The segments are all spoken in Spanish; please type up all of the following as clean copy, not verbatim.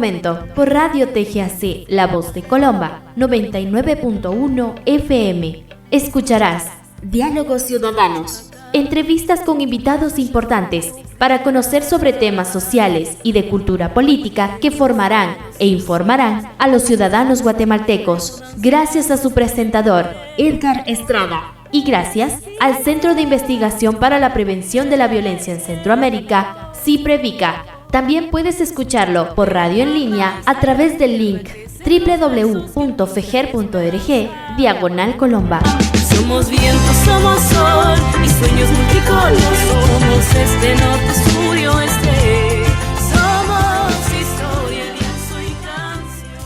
momento, por Radio TGAC, La Voz de Colomba, 99.1 FM, escucharás Diálogos Ciudadanos. Entrevistas con invitados importantes para conocer sobre temas sociales y de cultura política que formarán e informarán a los ciudadanos guatemaltecos. Gracias a su presentador, Edgar Estrada. Y gracias al Centro de Investigación para la Prevención de la Violencia en Centroamérica, CIPREVICA. También puedes escucharlo por radio en línea a través del link www.fejer.org/Colomba. Somos viento, somos sol y sueños multicolor. Somos este norte, sur y oeste. Somos historia, lienzo y canción.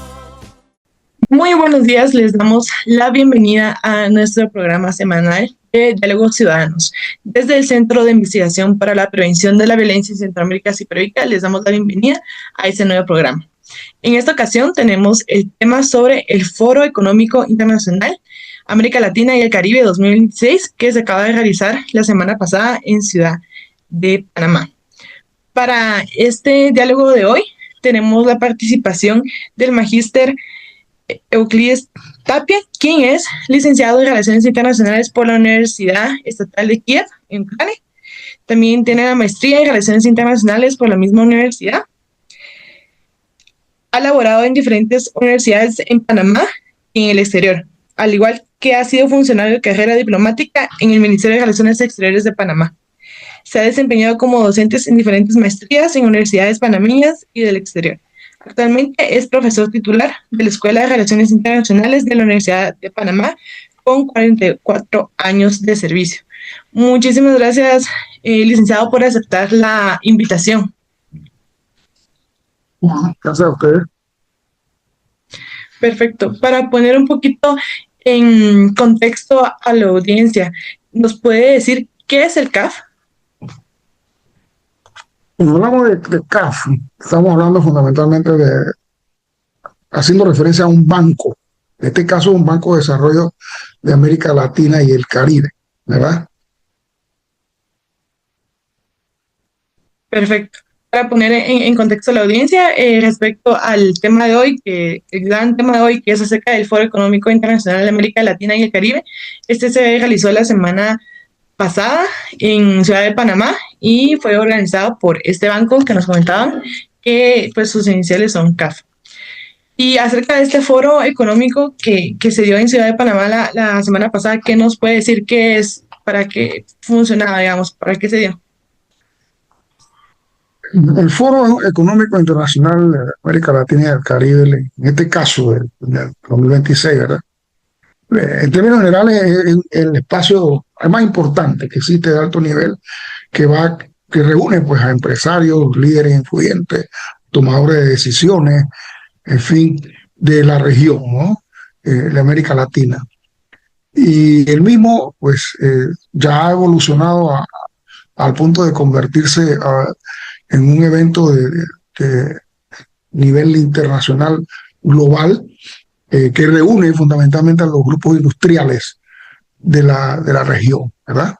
Muy buenos días, les damos la bienvenida a nuestro programa semanal de Diálogos Ciudadanos. Desde el Centro de Investigación para la Prevención de la Violencia en Centroamérica, CIPREVICA, les damos la bienvenida a este nuevo programa. En esta ocasión tenemos el tema sobre el Foro Económico Internacional América Latina y el Caribe 2026, que se acaba de realizar la semana pasada en Ciudad de Panamá. Para este diálogo de hoy tenemos la participación del magíster Euclides Tapia, quien es licenciado en Relaciones Internacionales por la Universidad Estatal de Kiev, en Ucrania. También tiene la maestría en Relaciones Internacionales por la misma universidad. Ha laborado en diferentes universidades en Panamá y en el exterior, al igual que ha sido funcionario de carrera diplomática en el Ministerio de Relaciones Exteriores de Panamá. Se ha desempeñado como docente en diferentes maestrías en universidades panameñas y del exterior. Actualmente es profesor titular de la Escuela de Relaciones Internacionales de la Universidad de Panamá, con 44 años de servicio. Muchísimas gracias, licenciado, por aceptar la invitación. Gracias a ustedes. Perfecto. Para poner un poquito en contexto a la audiencia, ¿nos puede decir qué es el CAF? Cuando hablamos de CAF, estamos hablando fundamentalmente haciendo referencia a un banco, en este caso un banco de desarrollo de América Latina y el Caribe, ¿verdad? Perfecto. Para poner en contexto a la audiencia, respecto al tema de hoy, el gran tema de hoy, que es acerca del Foro Económico Internacional de América Latina y el Caribe, este se realizó la semana pasada en Ciudad de Panamá y fue organizado por este banco que nos comentaban, que pues sus iniciales son CAF. Y acerca de este foro económico que se dio en Ciudad de Panamá la semana pasada, ¿qué nos puede decir qué es, para qué funcionaba, digamos, para qué se dio? El Foro Económico Internacional de América Latina y el Caribe, en este caso del 2026, ¿verdad? En términos generales, es el espacio más importante que existe de alto nivel, que reúne pues a empresarios, líderes influyentes, tomadores de decisiones, en fin, de la región, ¿no? De América Latina. Y el mismo, pues, ya ha evolucionado al punto de convertirse en un evento de nivel internacional global, que reúne fundamentalmente a los grupos industriales de la región, ¿verdad?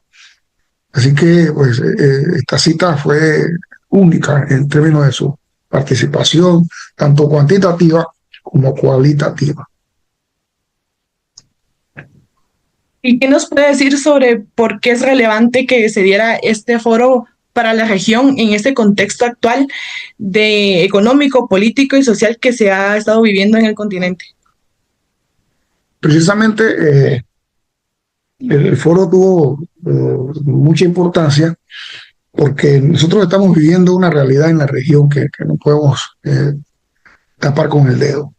Así que pues, esta cita fue única en términos de su participación, tanto cuantitativa como cualitativa. ¿Y qué nos puede decir sobre por qué es relevante que se diera este foro para la región en este contexto actual de económico, político y social que se ha estado viviendo en el continente? Precisamente el foro tuvo mucha importancia porque nosotros estamos viviendo una realidad en la región que no podemos tapar con el dedo.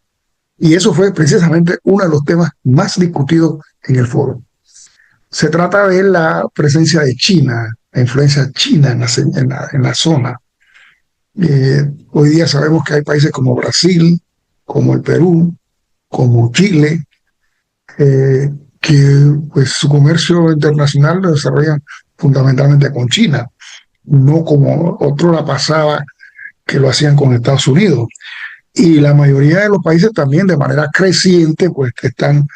Y eso fue precisamente uno de los temas más discutidos en el foro. Se trata de la presencia de China, la influencia china en la zona. Hoy día sabemos que hay países como Brasil, como el Perú, como Chile, que pues su comercio internacional lo desarrollan fundamentalmente con China, no como otro la pasaba que lo hacían con Estados Unidos. Y la mayoría de los países también de manera creciente pues que están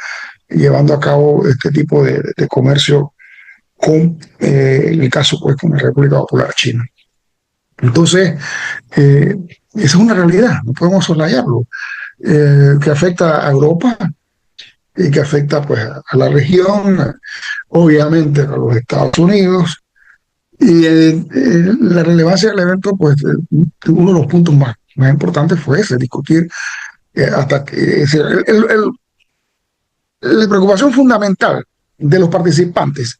llevando a cabo este tipo de comercio con, en el caso pues con la República Popular China. Entonces, esa es una realidad, no podemos soslayarlo, que afecta a Europa y que afecta pues a la región, obviamente a los Estados Unidos. Y la relevancia del evento, pues uno de los puntos más importantes fue ese, discutir hasta que la preocupación fundamental de los participantes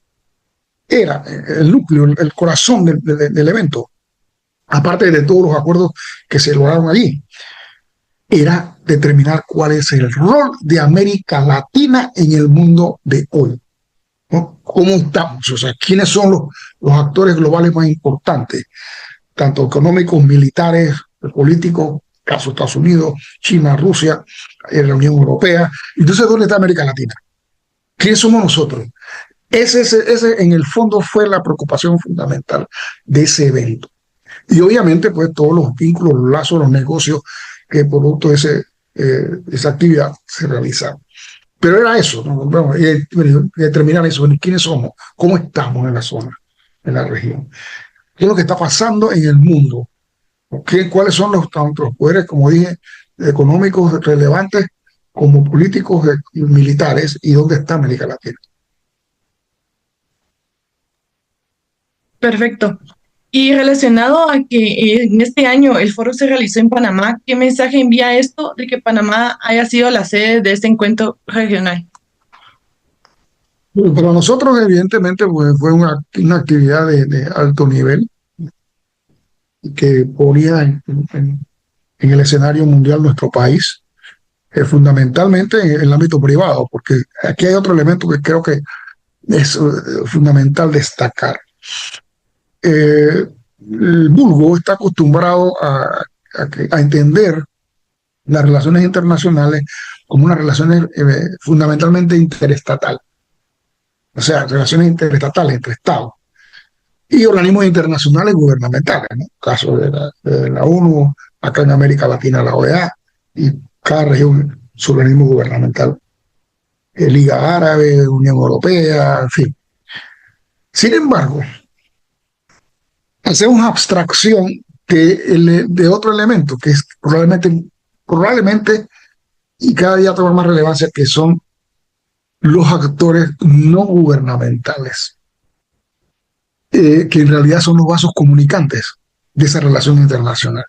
era el núcleo, el corazón del evento, aparte de todos los acuerdos que se lograron allí, era determinar cuál es el rol de América Latina en el mundo de hoy, ¿no? ¿Cómo estamos? O sea, ¿quiénes son los actores globales más importantes, tanto económicos, militares, políticos, caso Estados Unidos, China, Rusia, la Unión Europea? Entonces, ¿dónde está América Latina? ¿Quién somos nosotros? Ese en el fondo fue la preocupación fundamental de ese evento. Y obviamente, pues todos los vínculos, los lazos, los negocios que producto de esa actividad se realizaron. Pero era eso, ¿no? Bueno, y determinar eso, quiénes somos, cómo estamos en la zona, en la región, qué es lo que está pasando en el mundo, cuáles son los poderes, como dije, económicos relevantes, como políticos y militares, y dónde está América Latina. Perfecto. Y relacionado a que en este año el foro se realizó en Panamá, ¿qué mensaje envía esto de que Panamá haya sido la sede de este encuentro regional? Para nosotros, evidentemente, pues, fue una actividad de alto nivel que ponía en el escenario mundial nuestro país, fundamentalmente en el ámbito privado, porque aquí hay otro elemento que creo que es fundamental destacar. El vulgo está acostumbrado a entender las relaciones internacionales como unas relaciones fundamentalmente interestatales, o sea, relaciones interestatales entre Estados y organismos internacionales gubernamentales, ¿no? Caso de la ONU, acá en América Latina la OEA, y cada región su organismo gubernamental, Liga Árabe, Unión Europea, en fin. Sin embargo, hacemos abstracción de otro elemento que es probablemente y cada día toma más relevancia, que son los actores no gubernamentales, que en realidad son los vasos comunicantes de esa relación internacional.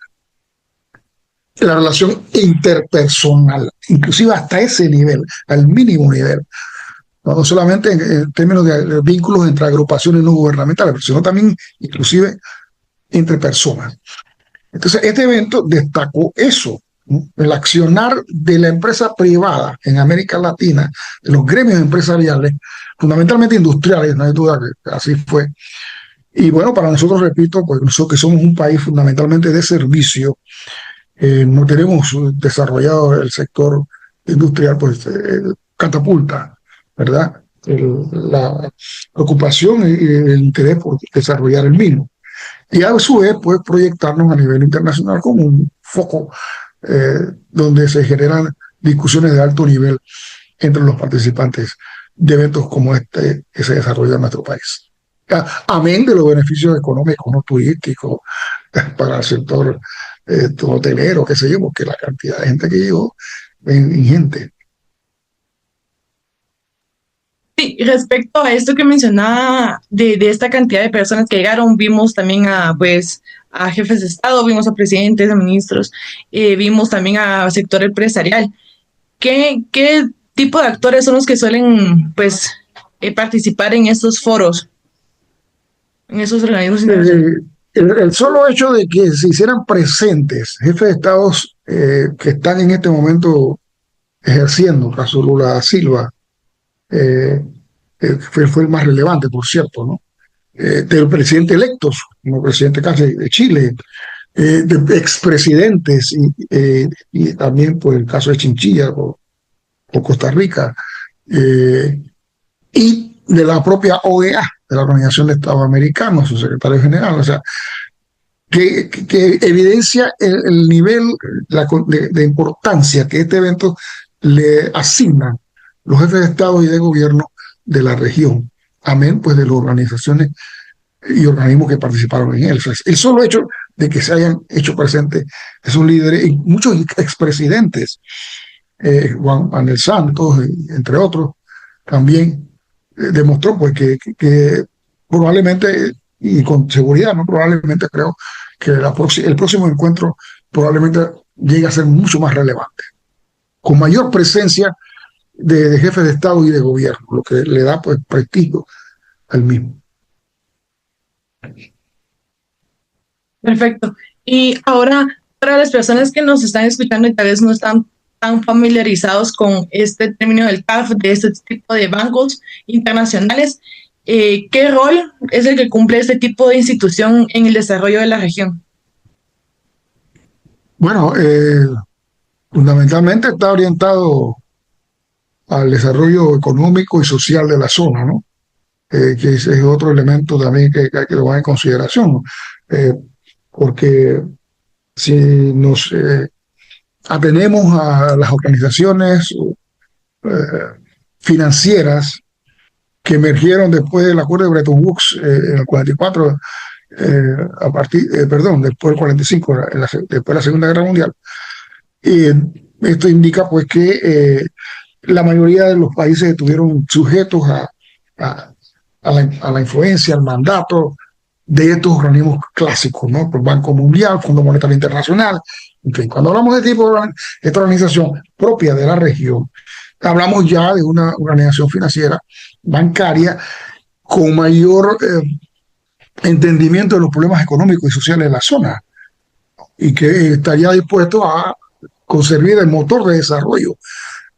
La relación interpersonal, inclusive hasta ese nivel, al mínimo nivel, no solamente en términos de vínculos entre agrupaciones no gubernamentales, sino también inclusive entre personas. Entonces, este evento destacó eso, ¿no? El accionar de la empresa privada en América Latina, de los gremios empresariales, fundamentalmente industriales, no hay duda que así fue. Y bueno, para nosotros, repito, pues nosotros que somos un país fundamentalmente de servicio, no tenemos desarrollado el sector industrial, pues catapulta, ¿verdad? La preocupación y el interés por desarrollar el mismo. Y a su vez, pues, proyectarnos a nivel internacional como un foco donde se generan discusiones de alto nivel entre los participantes de eventos como este que se desarrolla en nuestro país. Amén de los beneficios económicos, no turísticos, para el sector hotelero, qué sé yo, porque la cantidad de gente que llegó es ingente. Sí, respecto a esto que mencionaba de esta cantidad de personas que llegaron, vimos también a jefes de Estado, vimos a presidentes, a ministros, vimos también a sector empresarial. ¿Qué tipo de actores son los que suelen participar en estos foros, en esos organismos internacionales? El solo hecho de que se hicieran presentes jefes de Estados que están en este momento ejerciendo, caso Lula da Silva, fue el más relevante, por cierto, ¿no? Del presidente electos, como presidente casi de Chile, de expresidentes y también por el caso de Chinchilla o Costa Rica, y de la propia OEA, de la Organización de Estados Americanos, su secretario general, o sea, que evidencia el nivel de importancia que este evento le asigna los jefes de Estado y de gobierno de la región, amén pues de las organizaciones y organismos que participaron en él. O sea, el solo hecho de que se hayan hecho presentes esos líderes y muchos expresidentes, Juan Manuel Santos, entre otros, también demostró pues que probablemente, y con seguridad, no probablemente, creo que el próximo encuentro probablemente llegue a ser mucho más relevante, con mayor presencia de jefes de Estado y de gobierno, lo que le da pues prestigio al mismo. Perfecto. Y ahora, para las personas que nos están escuchando y tal vez no están tan familiarizados con este término del CAF, de este tipo de bancos internacionales, ¿qué rol es el que cumple este tipo de institución en el desarrollo de la región? Bueno, fundamentalmente está orientado al desarrollo económico y social de la zona, ¿no? Que ese es otro elemento también que hay que tomar en consideración, ¿no? Porque si nos atenemos a las organizaciones financieras que emergieron después del acuerdo de Bretton Woods en el 44, después del 45, después de la Segunda Guerra Mundial. Esto indica pues que la mayoría de los países estuvieron sujetos a la influencia, al mandato de estos organismos clásicos, ¿no? El Banco Mundial, Fondo Monetario Internacional, en fin, cuando hablamos de tipo de esta organización propia de la región, hablamos ya de una organización financiera bancaria con mayor entendimiento de los problemas económicos y sociales de la zona y que estaría dispuesto a conservar el motor de desarrollo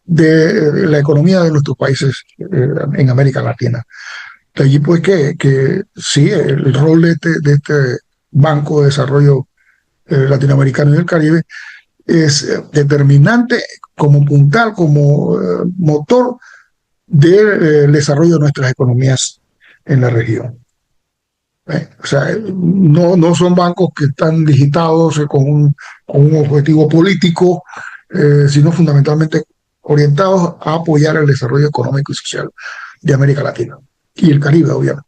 de la economía de nuestros países en América Latina. De allí pues que sí, el rol de este Banco de Desarrollo Latinoamericano y del Caribe es determinante como puntal, como motor del desarrollo de nuestras economías en la región. O sea, no son bancos que están digitados con un objetivo político, sino fundamentalmente orientados a apoyar el desarrollo económico y social de América Latina y el Caribe, obviamente.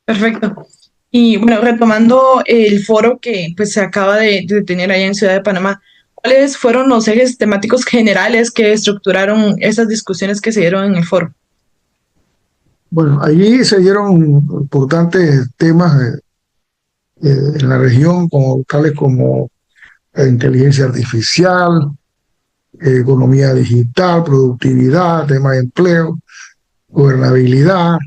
Perfecto. Y bueno, retomando el foro que pues se acaba de tener allá en Ciudad de Panamá, ¿cuáles fueron los ejes temáticos generales que estructuraron esas discusiones que se dieron en el foro? Bueno, allí se dieron importantes temas en la región, tales como inteligencia artificial, economía digital, productividad, tema de empleo, gobernabilidad,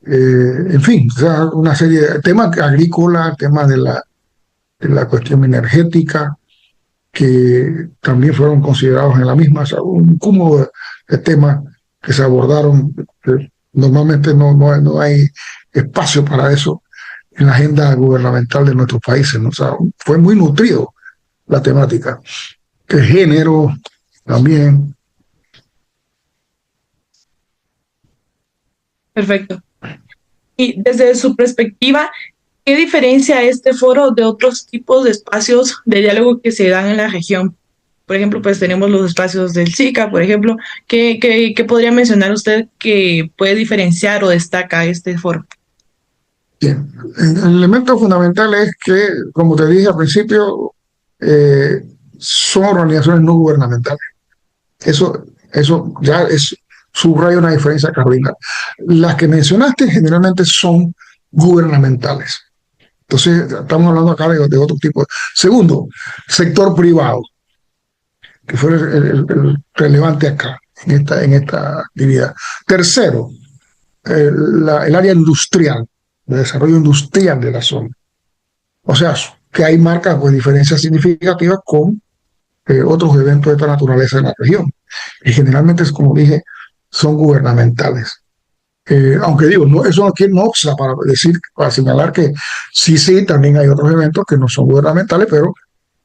en fin, o sea, una serie de temas agrícolas, temas de la cuestión energética, que también fueron considerados en la misma, o sea, un cúmulo de temas que se abordaron. Normalmente no hay espacio para eso en la agenda gubernamental de nuestros países, ¿no? O sea, fue muy nutrido la temática. El género también. Perfecto. Y desde su perspectiva, ¿qué diferencia este foro de otros tipos de espacios de diálogo que se dan en la región? Por ejemplo, pues tenemos los espacios del SICA, por ejemplo. ¿Qué podría mencionar usted que puede diferenciar o destaca este foro? Bien. El elemento fundamental es que, como te dije al principio, son organizaciones no gubernamentales. Eso ya subraya una diferencia cardinal. Las que mencionaste generalmente son gubernamentales. Entonces, estamos hablando acá de otro tipo. Segundo, sector privado, que fue el relevante acá, en esta actividad. Tercero, el área industrial, de desarrollo industrial de la zona. O sea, que hay marcas pues diferencias significativas con otros eventos de esta naturaleza en la región. Y generalmente, como dije, son gubernamentales. Aunque digo, eso no obsta para señalar que sí, también hay otros eventos que no son gubernamentales, pero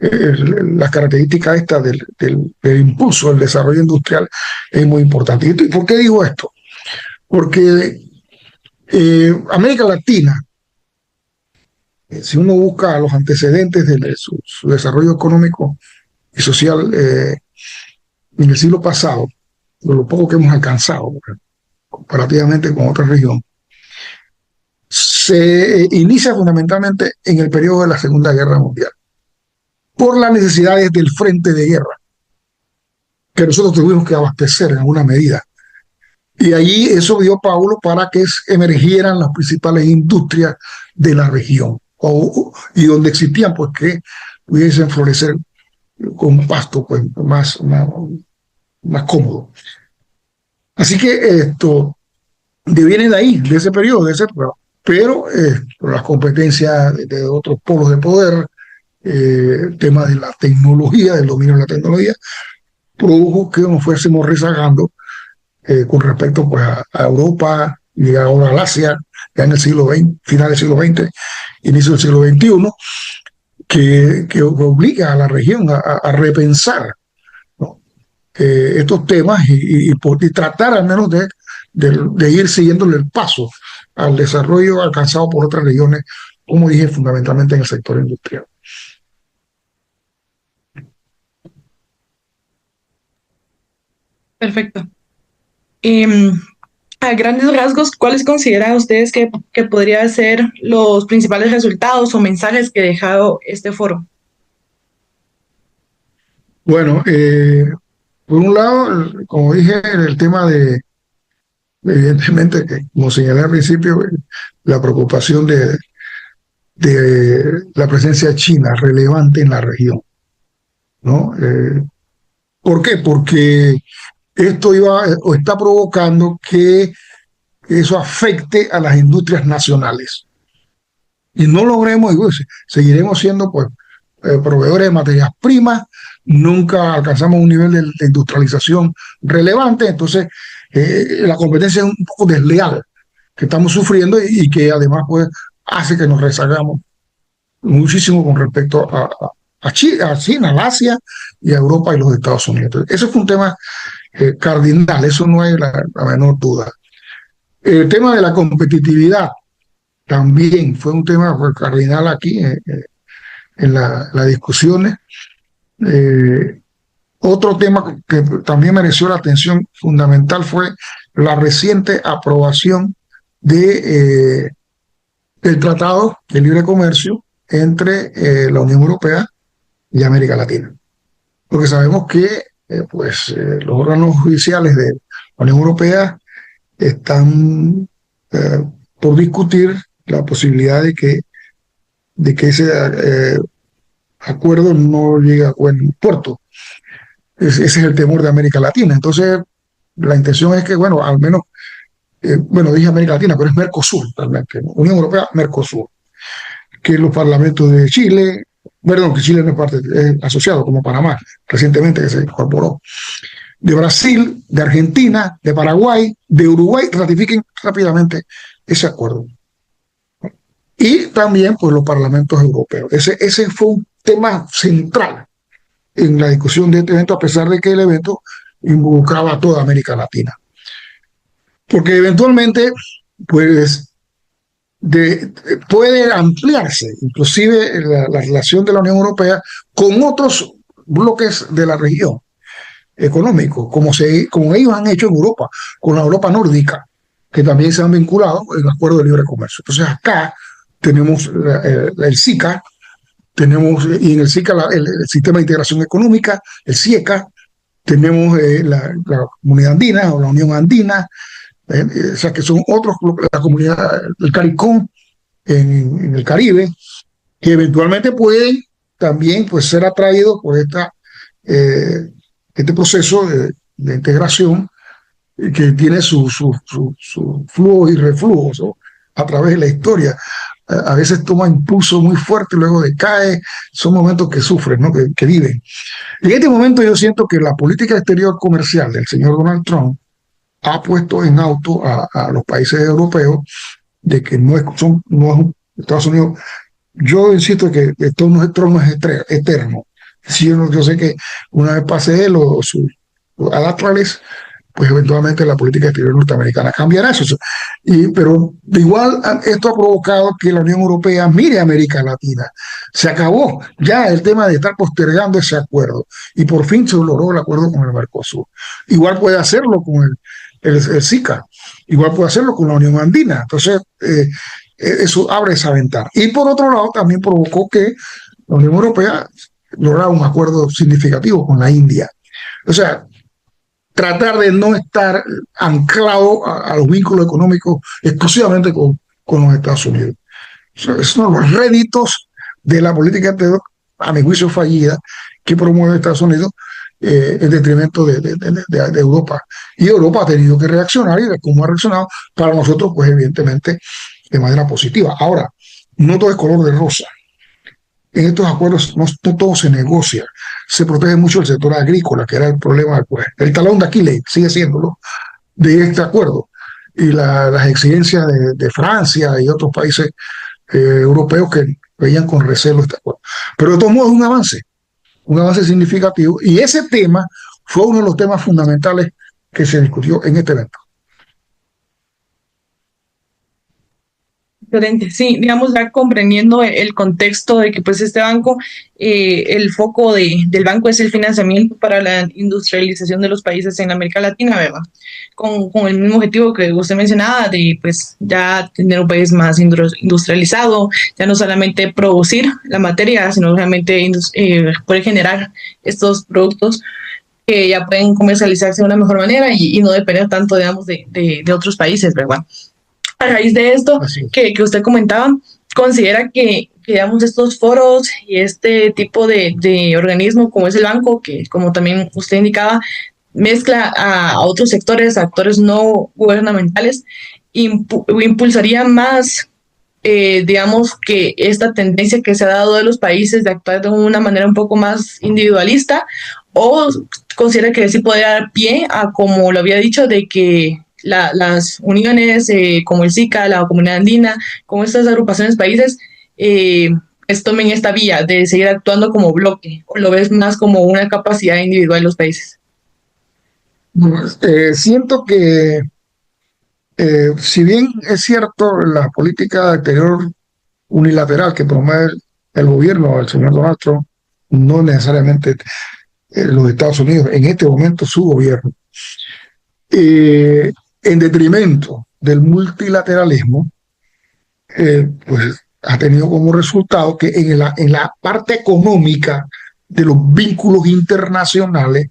la característica esta del impulso del desarrollo industrial es muy importante. ¿Y por qué digo esto? Porque América Latina, si uno busca los antecedentes de su desarrollo económico y social en el siglo pasado, de lo poco que hemos alcanzado comparativamente con otra región, se inicia fundamentalmente en el periodo de la Segunda Guerra Mundial, por las necesidades del frente de guerra, que nosotros tuvimos que abastecer en alguna medida. Y allí eso dio paulo para que emergieran las principales industrias de la región, y donde existían, pues, que pudiesen florecer con un pasto, pues, más cómodo. Así que esto viene de ahí, de ese periodo, pero por las competencias de otros polos de poder, el tema de la tecnología, del dominio de la tecnología, produjo que nos fuésemos rezagando con respecto, pues, a Europa y ahora al Asia, ya en el siglo XX, final del siglo XX, inicio del siglo XXI, que obliga a la región a repensar, ¿no?, estos temas y tratar al menos de ir siguiéndole el paso al desarrollo alcanzado por otras regiones, como dije, fundamentalmente en el sector industrial. Perfecto. A grandes rasgos, ¿cuáles consideran ustedes que podrían ser los principales resultados o mensajes que ha dejado este foro? Bueno, por un lado, como dije, el tema evidentemente, que como señalé al principio, la preocupación de la presencia china relevante en la región, ¿no? ¿Por qué? Porque esto está provocando que eso afecte a las industrias nacionales. Y no logremos, seguiremos siendo, pues, proveedores de materias primas, nunca alcanzamos un nivel de industrialización relevante, entonces la competencia es un poco desleal que estamos sufriendo y que además, pues, hace que nos rezagamos muchísimo con respecto a China, al Asia y a Europa y los Estados Unidos. Entonces, eso fue un tema cardinal, eso no hay la menor duda. El tema de la competitividad también fue un tema, pues, cardinal aquí en las discusiones. Otro tema que también mereció la atención fundamental fue la reciente aprobación del Tratado de Libre Comercio entre la Unión Europea y América Latina. Porque sabemos que los órganos judiciales de la Unión Europea están por discutir la posibilidad de que ese acuerdo no llegue a buen puerto. Ese es el temor de América Latina. Entonces, la intención es que, bueno, al menos, dije América Latina, pero es Mercosur, realmente, ¿no? Unión Europea, Mercosur, que los parlamentos de Chile, que Chile no es parte, es asociado, como Panamá, recientemente que se incorporó, de Brasil, de Argentina, de Paraguay, de Uruguay, ratifiquen rápidamente ese acuerdo. Y también, pues, los parlamentos europeos. Ese fue un tema central en la discusión de este evento, a pesar de que el evento involucraba a toda América Latina. Porque eventualmente, pues, puede ampliarse inclusive la relación de la Unión Europea con otros bloques de la región económico, como ellos han hecho en Europa, con la Europa nórdica, que también se han vinculado en acuerdos de libre comercio. Entonces acá tenemos el SICA, y en el SICA el Sistema de Integración Económica, el CIECA, tenemos la Comunidad Andina o la Unión Andina, o sea, que son otros, la comunidad, el CARICOM en el Caribe, que eventualmente pueden también, pues, ser atraídos por este proceso de integración que tiene su flujo y reflujo, ¿no?, a través de la historia. A veces toma impulso muy fuerte, luego decae, son momentos que sufren, ¿no?, que viven. En este momento yo siento que la política exterior comercial del señor Donald Trump ha puesto en auto a los países europeos de que no es Estados Unidos. Yo insisto que Trump no es eterno. Sí, yo sé que una vez pase él o sus adáctrales, pues eventualmente la política exterior norteamericana cambiará eso. Pero de igual, esto ha provocado que la Unión Europea mire a América Latina. Se acabó ya el tema de estar postergando ese acuerdo y por fin se logró el acuerdo con el Mercosur. Igual puede hacerlo con el SICA, igual puede hacerlo con la Unión Andina. Entonces, eso abre esa ventana. Y por otro lado, también provocó que la Unión Europea lograra un acuerdo significativo con la India. O sea, tratar de no estar anclado a los vínculos económicos exclusivamente con los Estados Unidos. Esos son los réditos de la política exterior, a mi juicio fallida, que promueve Estados Unidos en detrimento de Europa. Y Europa ha tenido que reaccionar, y cómo ha reaccionado, para nosotros, pues evidentemente, de manera positiva. Ahora, no todo es color de rosa. En estos acuerdos no todo se negocia. Se protege mucho el sector agrícola, que era el problema, pues, el talón de Aquiles, sigue siéndolo, de este acuerdo. Y las exigencias de Francia y otros países europeos que veían con recelo este acuerdo. Pero de todos modos es un avance significativo, y ese tema fue uno de los temas fundamentales que se discutió en este evento. Excelente. Sí, digamos, ya comprendiendo el contexto de que pues este banco, el foco del banco es el financiamiento para la industrialización de los países en América Latina, ¿verdad? Con el mismo objetivo que usted mencionaba, de pues ya tener un país más industrializado, ya no solamente producir la materia, sino realmente poder generar estos productos que ya pueden comercializarse de una mejor manera y no depender tanto, digamos, de otros países, ¿verdad? A raíz de esto que usted comentaba, considera que, digamos, estos foros y este tipo de organismo como es el banco, que como también usted indicaba, mezcla a otros sectores, actores no gubernamentales, impulsaría más, digamos, que esta tendencia que se ha dado de los países de actuar de una manera un poco más individualista, o considera que sí podría dar pie a, como lo había dicho, de que las uniones como el SICA, la Comunidad Andina, como estas agrupaciones países, pues tomen esta vía de seguir actuando como bloque, o lo ves más como una capacidad individual de los países? Siento que, si bien es cierto, la política exterior unilateral que promueve el gobierno del señor Donald Trump, no necesariamente los Estados Unidos, en este momento su gobierno, en detrimento del multilateralismo, pues ha tenido como resultado que en la parte económica de los vínculos internacionales,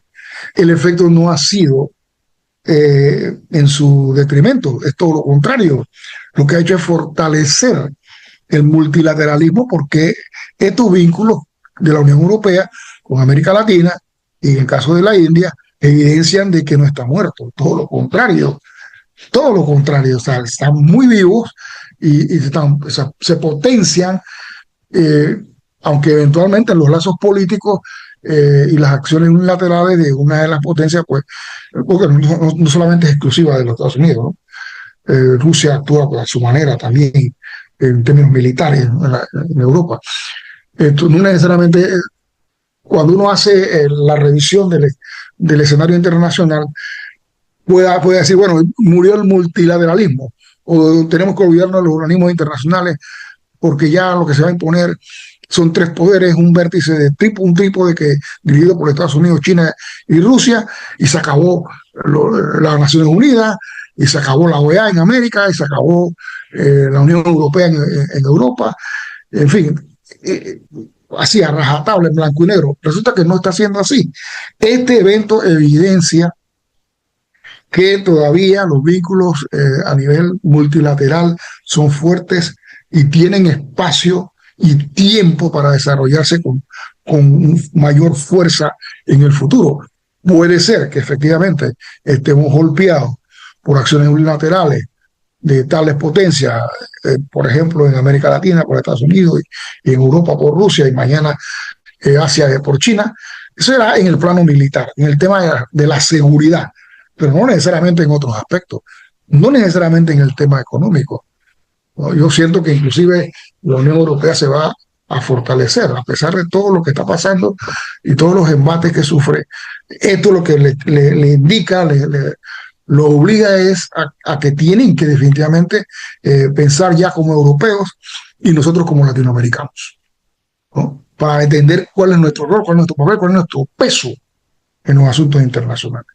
el efecto no ha sido en su detrimento, es todo lo contrario. Lo que ha hecho es fortalecer el multilateralismo, porque estos vínculos de la Unión Europea con América Latina y en el caso de la India evidencian de que no está muerto, todo lo contrario, o sea, están muy vivos y se potencian, aunque eventualmente los lazos políticos y las acciones unilaterales de una de las potencias, pues, porque no solamente es exclusiva de los Estados Unidos, ¿no? Rusia actúa pues, a su manera también en términos militares en Europa. Esto no necesariamente, cuando uno hace la revisión del escenario internacional, puede decir, bueno, murió el multilateralismo, o tenemos que olvidarnos de los organismos internacionales porque ya lo que se va a imponer son tres poderes, un vértice de un trípode que dirigido por Estados Unidos, China y Rusia, y se acabó las Naciones Unidas, y se acabó la OEA en América, y se acabó la Unión Europea en Europa, en fin, así a rajatabla, en blanco y negro. Resulta que no está siendo así. Este evento evidencia que todavía los vínculos a nivel multilateral son fuertes y tienen espacio y tiempo para desarrollarse con mayor fuerza en el futuro. Puede ser que efectivamente estemos golpeados por acciones unilaterales de tales potencias, por ejemplo en América Latina por Estados Unidos y en Europa por Rusia y mañana Asia por China. Eso era en el plano militar, en el tema de la seguridad, pero no necesariamente en otros aspectos, no necesariamente en el tema económico. ¿No? Yo siento que inclusive la Unión Europea se va a fortalecer, a pesar de todo lo que está pasando y todos los embates que sufre. Esto lo que le indica, lo obliga es a que tienen que definitivamente pensar ya como europeos y nosotros como latinoamericanos, ¿no? Para entender cuál es nuestro rol, cuál es nuestro papel, cuál es nuestro peso en los asuntos internacionales.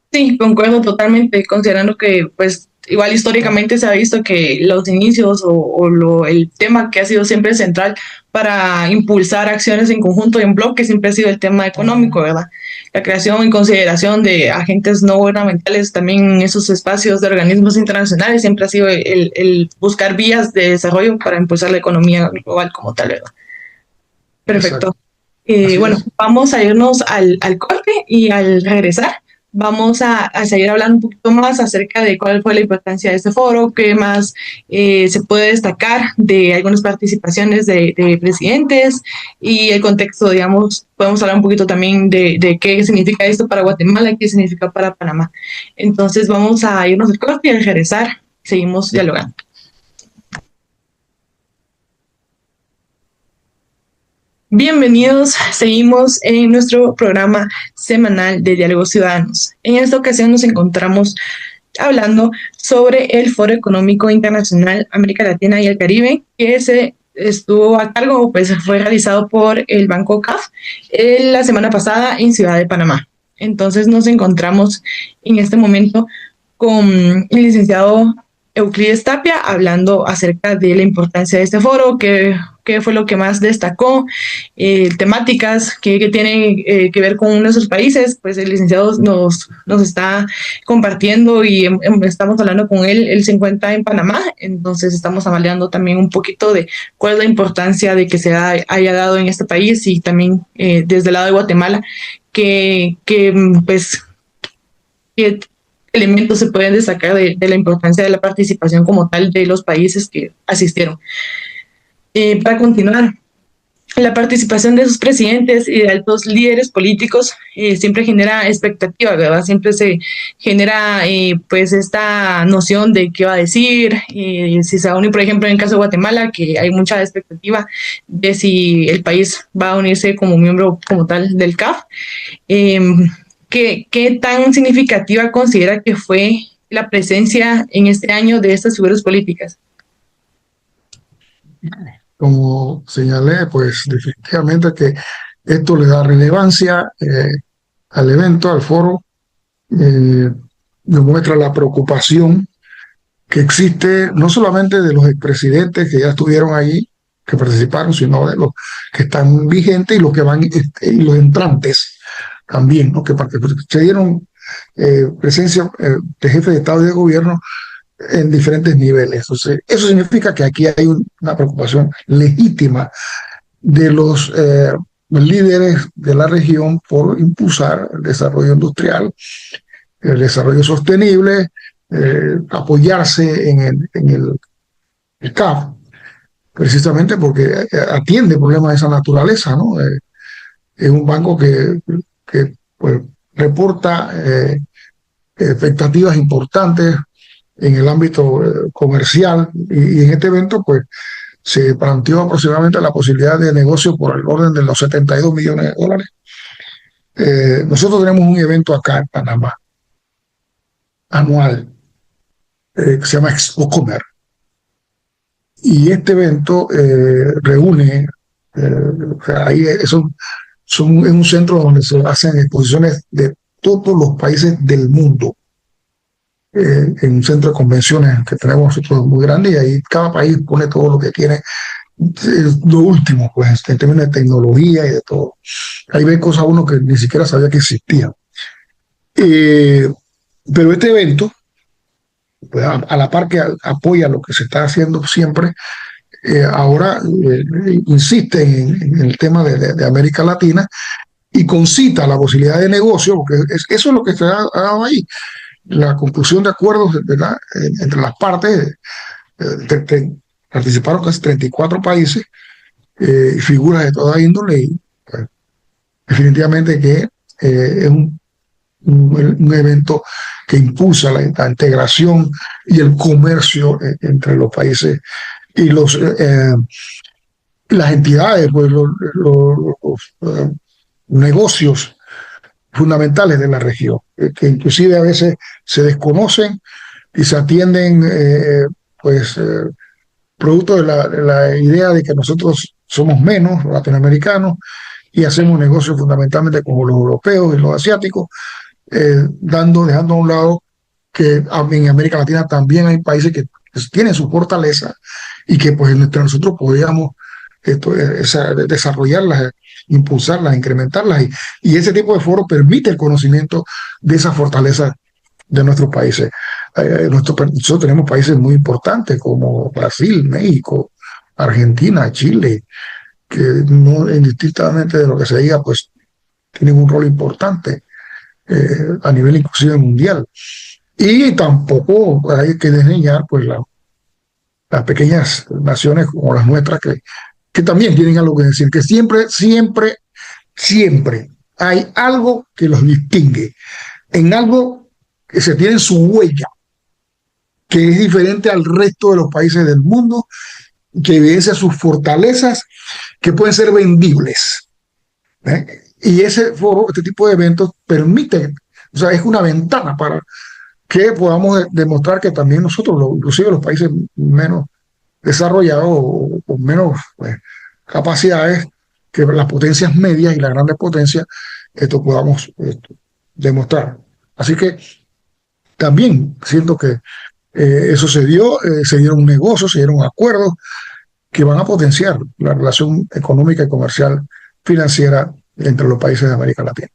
Sí, concuerdo totalmente, considerando que pues igual históricamente se ha visto que los inicios el tema que ha sido siempre central para impulsar acciones en conjunto y en bloque siempre ha sido el tema económico, ¿verdad? La creación y consideración de agentes no gubernamentales también en esos espacios de organismos internacionales siempre ha sido el buscar vías de desarrollo para impulsar la economía global como tal, ¿verdad? Perfecto. Bueno, vamos a irnos al corte y al regresar vamos a seguir hablando un poquito más acerca de cuál fue la importancia de este foro, qué más se puede destacar de algunas participaciones de presidentes y el contexto, digamos, podemos hablar un poquito también de qué significa esto para Guatemala y qué significa para Panamá. Entonces vamos a irnos al corte y al regresar seguimos dialogando. Bienvenidos, seguimos en nuestro programa semanal de Diálogos Ciudadanos. En esta ocasión nos encontramos hablando sobre el Foro Económico Internacional América Latina y el Caribe, que se estuvo a cargo, pues fue realizado por el Banco CAF la semana pasada en Ciudad de Panamá. Entonces nos encontramos en este momento con el licenciado Euclides Tapia hablando acerca de la importancia de este foro, qué fue lo que más destacó, temáticas que tienen que ver con nuestros países, pues el licenciado nos está compartiendo y estamos hablando con él se encuentra en Panamá, entonces estamos hablando también un poquito de cuál es la importancia de que se haya dado en este país y también desde el lado de Guatemala, que elementos se pueden destacar de la importancia de la participación como tal de los países que asistieron. Para continuar, la participación de sus presidentes y de altos líderes políticos siempre genera expectativa, ¿verdad? Siempre se genera pues esta noción de qué va a decir, si se va a unir, por ejemplo, en el caso de Guatemala, que hay mucha expectativa de si el país va a unirse como miembro como tal del CAF. ¿Qué tan significativa considera que fue la presencia en este año de estas figuras políticas? Como señalé, pues definitivamente que esto le da relevancia al evento, al foro, demuestra la preocupación que existe no solamente de los expresidentes que ya estuvieron allí, que participaron, sino de los que están vigentes y los que van y los entrantes también, ¿no? Que se dieron presencia de jefes de Estado y de gobierno en diferentes niveles. Entonces, eso significa que aquí hay una preocupación legítima de los líderes de la región por impulsar el desarrollo industrial, el desarrollo sostenible, apoyarse en el CAF, precisamente porque atiende problemas de esa naturaleza, ¿no? Es un banco que pues, reporta expectativas importantes en el ámbito comercial y en este evento pues se planteó aproximadamente la posibilidad de negocio por el orden de los 72 millones de dólares. Nosotros tenemos un evento acá en Panamá anual que se llama Expo Comer y este evento reúne ahí es un centro donde se hacen exposiciones de todos los países del mundo. En un centro de convenciones que tenemos nosotros muy grande y ahí cada país pone todo lo que tiene, lo último pues en términos de tecnología y de todo. Ahí ve cosas uno que ni siquiera sabía que existían. Pero este evento, pues, a la par que apoya lo que se está haciendo siempre, ahora insiste en el tema de América Latina y concita la posibilidad de negocio, porque eso es lo que se ha dado ahí. La conclusión de acuerdos, ¿verdad?, entre las partes. Participaron casi 34 países y figuras de toda índole y pues, definitivamente que es un evento que impulsa la integración y el comercio entre los países y las entidades, pues los negocios fundamentales de la región, que inclusive a veces se desconocen y se atienden producto de la idea de que nosotros somos menos los latinoamericanos y hacemos negocios fundamentalmente con los europeos y los asiáticos, dejando a un lado que en América Latina también hay países que tienen su fortaleza y que pues entre nosotros podríamos desarrollarlas, impulsarlas, incrementarlas, y ese tipo de foro permite el conocimiento de esas fortalezas de nuestros países. Nosotros tenemos países muy importantes como Brasil, México, Argentina, Chile, que no indistintamente de lo que se diga, pues tienen un rol importante a nivel inclusive mundial. Y tampoco hay que desdeñar pues las pequeñas naciones como las nuestras que también tienen algo que decir, que siempre hay algo que los distingue, en algo que se tiene su huella, que es diferente al resto de los países del mundo, que evidencia sus fortalezas, que pueden ser vendibles. Y ese foro, este tipo de eventos, permite, o sea, es una ventana para que podamos demostrar que también nosotros, inclusive los países menos desarrollados o con menos capacidades que las potencias medias y las grandes potencias, podamos demostrar. Así que también siento que eso se dieron negocios, se dieron acuerdos que van a potenciar la relación económica y comercial financiera entre los países de América Latina.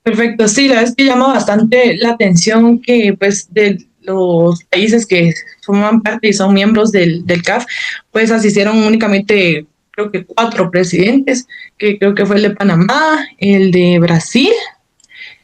Perfecto, sí, la verdad es que llama bastante la atención que pues de los países que forman parte y son miembros del CAF, pues asistieron únicamente creo que 4 presidentes, que creo que fue el de Panamá, el de Brasil,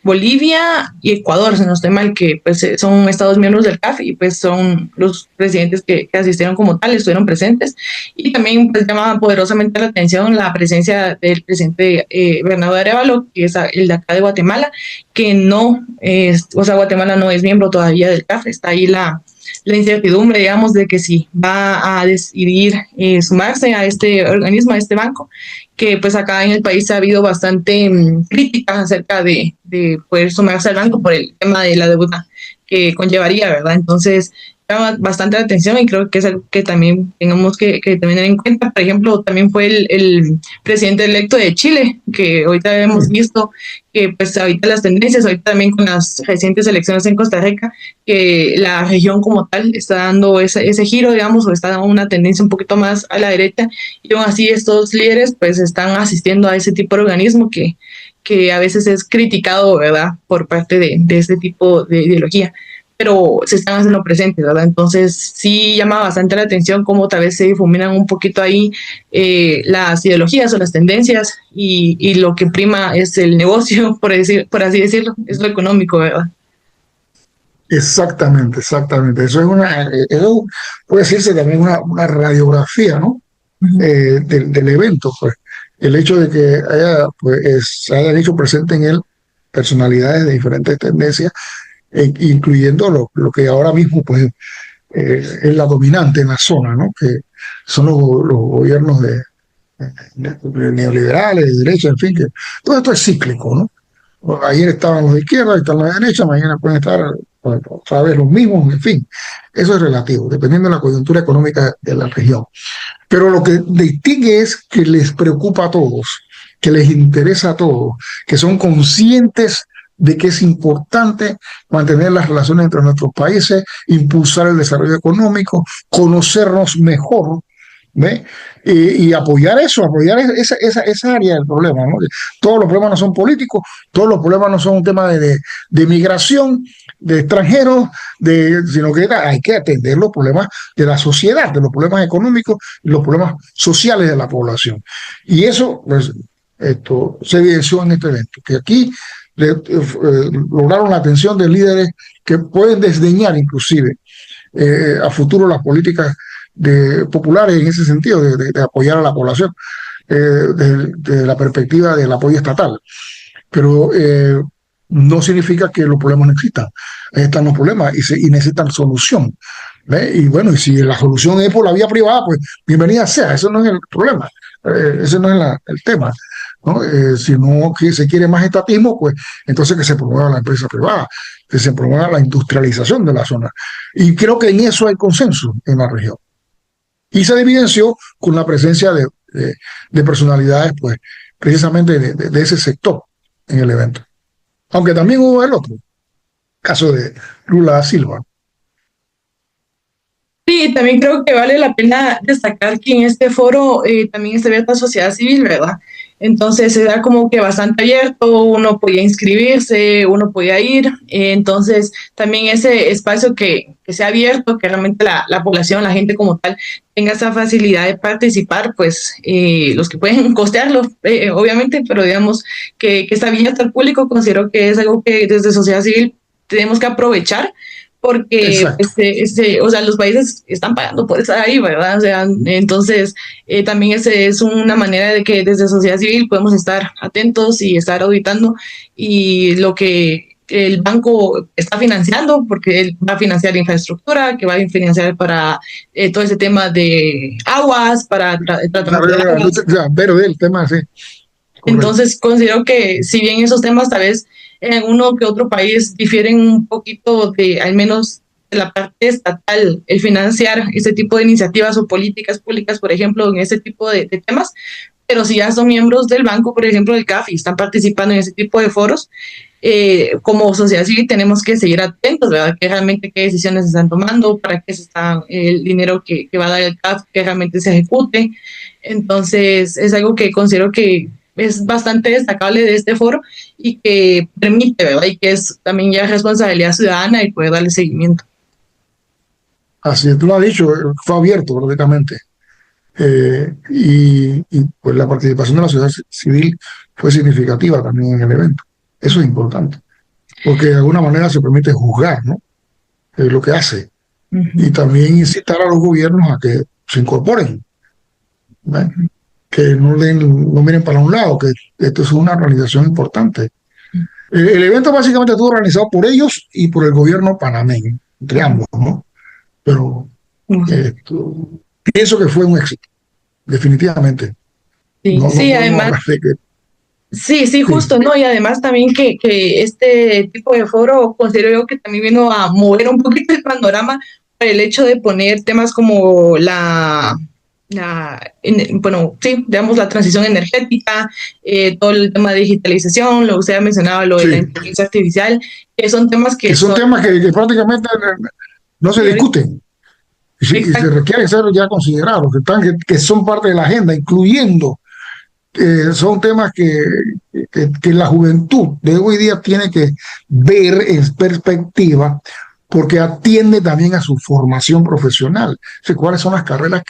Bolivia y Ecuador, si no estoy mal, que pues son estados miembros del CAF y pues son los presidentes que asistieron como tal, estuvieron presentes. Y también pues llamaba poderosamente la atención la presencia del presidente Bernardo Arévalo, que es el de acá de Guatemala, que no es, o sea, Guatemala no es miembro todavía del CAF, está ahí la incertidumbre, digamos, de que si va a decidir sumarse a este organismo, a este banco, que pues acá en el país ha habido bastante críticas acerca de poder sumarse al banco por el tema de la deuda que conllevaría, ¿verdad? Entonces, llama bastante la atención y creo que es algo que también tenemos que tener en cuenta. Por ejemplo, también fue el presidente electo de Chile, que ahorita hemos visto que pues ahorita las tendencias, ahorita también con las recientes elecciones en Costa Rica, que la región como tal está dando ese giro, digamos, o está dando una tendencia un poquito más a la derecha, y aún así estos líderes pues están asistiendo a ese tipo de organismo que a veces es criticado, ¿verdad?, por parte de este tipo de ideología, pero se están haciendo presentes, ¿verdad? Entonces sí llama bastante la atención cómo tal vez se difuminan un poquito ahí las ideologías o las tendencias y lo que prima es el negocio, por así decirlo, es lo económico, ¿verdad? Exactamente. Eso puede decirse también una radiografía, ¿no? Del evento, pues. El hecho de que se hayan hecho presente en él personalidades de diferentes tendencias, incluyendo lo que ahora mismo pues es la dominante en la zona, ¿no? Que son los gobiernos de neoliberales, de derecha, en fin, que todo esto es cíclico, ¿no? Ayer estaban los de izquierda, están los de derecha, mañana pueden estar otra vez los mismos, en fin. Eso es relativo, dependiendo de la coyuntura económica de la región. Pero lo que distingue es que les preocupa a todos, que les interesa a todos, que son conscientes de que es importante mantener las relaciones entre nuestros países, impulsar el desarrollo económico, conocernos mejor, ¿ve? Y apoyar esa área del problema, ¿no? Todos los problemas no son políticos, todos los problemas no son un tema de migración, de extranjeros, sino que hay que atender los problemas de la sociedad, de los problemas económicos y los problemas sociales de la población. Y eso pues, se evidenció en este evento, que aquí lograron la atención de líderes que pueden desdeñar inclusive a futuro las políticas populares en ese sentido, de apoyar a la población desde la perspectiva del apoyo estatal. Pero no significa que los problemas no existan. Ahí están los problemas y necesitan solución. ¿Ve? Y bueno, y si la solución es por la vía privada, pues bienvenida sea, eso no es el problema, ese no es el tema, ¿no? Si no se quiere más estatismo, pues entonces que se promueva la empresa privada, que se promueva la industrialización de la zona. Y creo que en eso hay consenso en la región. Y se evidenció con la presencia de personalidades, pues, precisamente de ese sector en el evento. Aunque también hubo el otro, caso de Lula da Silva. Sí, también creo que vale la pena destacar que en este foro también está abierta la sociedad civil, ¿verdad? Entonces era como que bastante abierto, uno podía inscribirse, uno podía ir, entonces también ese espacio que sea abierto, que realmente la población, la gente como tal, tenga esa facilidad de participar, pues los que pueden costearlo, obviamente, pero digamos que está abierto al público, considero que es algo que desde sociedad civil tenemos que aprovechar porque Exacto. o sea, los países están pagando por estar ahí, ¿verdad? O sea, entonces también ese es una manera de que desde sociedad civil podemos estar atentos y estar auditando y lo que el banco está financiando, porque él va a financiar infraestructura, que va a financiar para todo ese tema de aguas, para tratamiento de aguas. Pero del tema, sí, correcto. Entonces, considero que si bien esos temas tal vez en uno que otro país difieren un poquito de, al menos de la parte estatal, el financiar ese tipo de iniciativas o políticas públicas, por ejemplo, en ese tipo de temas, pero si ya son miembros del banco, por ejemplo, del CAF, y están participando en ese tipo de foros, como sociedad civil tenemos que seguir atentos, ¿verdad? Que realmente qué decisiones se están tomando, para qué se está el dinero que va a dar el CAF, que realmente se ejecute. Entonces, es algo que considero que es bastante destacable de este foro y que permite, ¿verdad? Y que es también ya responsabilidad ciudadana y poder darle seguimiento. Así es, tú lo has dicho, fue abierto prácticamente. Pues la participación de la sociedad civil fue significativa también en el evento. Eso es importante, porque de alguna manera se permite juzgar, ¿no? Lo que hace. Y también incitar a los gobiernos a que se incorporen, ¿no? Que no miren para un lado, que esto es una organización importante. El evento básicamente estuvo organizado por ellos y por el gobierno panameño, entre ambos, ¿no? Pero pienso que fue un éxito, definitivamente. Sí, No sí, podemos además, hablar de que... sí, justo, ¿no? Y además también que este tipo de foro considero yo que también vino a mover un poquito el panorama por el hecho de poner temas como bueno, sí, digamos la transición energética, todo el tema de digitalización, lo que usted ha mencionado, lo de la Sí, inteligencia artificial, que son temas que que son son temas que prácticamente no se prioritarios. discuten y se Exacto. requieren ser ya considerados, que son parte de la agenda, incluyendo son temas que la juventud de hoy día tiene que ver en perspectiva porque atiende también a su formación profesional. O sea, cuáles son las carreras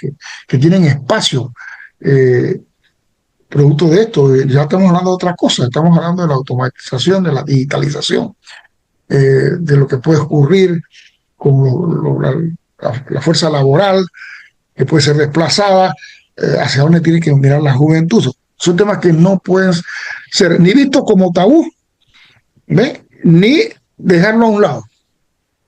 que tienen espacio producto de esto. Ya estamos hablando de otra cosa, estamos hablando de la automatización, de la digitalización, de lo que puede ocurrir con la fuerza laboral que puede ser desplazada, hacia dónde tiene que mirar la juventud. Son temas que no pueden ser ni vistos como tabú, ¿ve? Ni dejarlo a un lado,